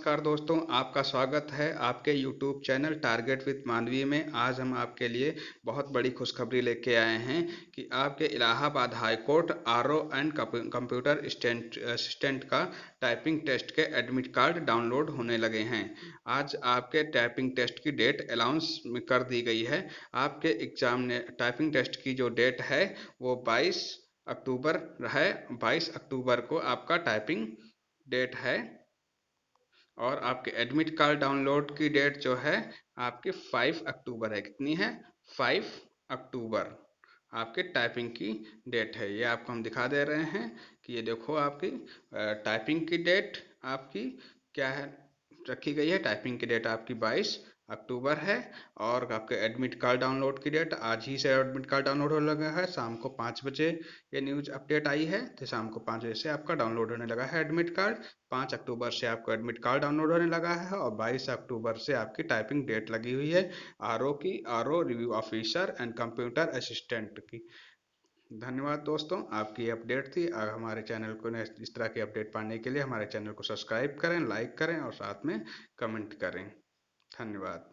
नमस्कार दोस्तों, आपका स्वागत है आपके यूट्यूब चैनल टारगेट विद मानवी में। आज हम आपके लिए बहुत बड़ी खुशखबरी लेके आए हैं कि आपके Allahabad high court RO and computer assistant का टाइपिंग टेस्ट के एडमिट कार्ड डाउनलोड होने लगे हैं। आज आपके टाइपिंग टेस्ट की डेट अनाउंस कर दी गई है। आपके एग्जाम ने टाइपिंग टेस्ट की जो डेट है वो 22 अक्टूबर है। 22 अक्टूबर को आपका टाइपिंग डेट है और आपके एडमिट कार्ड डाउनलोड की डेट जो है आपकी 5 अक्टूबर है। कितनी है? 5 अक्टूबर आपके टाइपिंग की डेट है। ये आपको हम दिखा दे रहे हैं कि ये देखो आपकी टाइपिंग की डेट आपकी क्या है रखी गई है। टाइपिंग की डेट आपकी 22 अक्टूबर है और आपके एडमिट कार्ड डाउनलोड की डेट आज ही से एडमिट कार्ड डाउनलोड होने लगा है। शाम को 5 बजे ये न्यूज़ अपडेट आई है, तो शाम को 5 बजे से आपका डाउनलोड होने लगा है एडमिट कार्ड। 5 अक्टूबर से आपको एडमिट कार्ड डाउनलोड होने लगा है और 22 अक्टूबर से आपकी टाइपिंग डेट लगी हुई है RO review officer and computer assistant की। धन्यवाद दोस्तों, आपकी अपडेट थी। हमारे चैनल को इस तरह की अपडेट पाने के लिए हमारे चैनल को सब्सक्राइब करें, लाइक करें और साथ में कमेंट करें। धन्यवाद।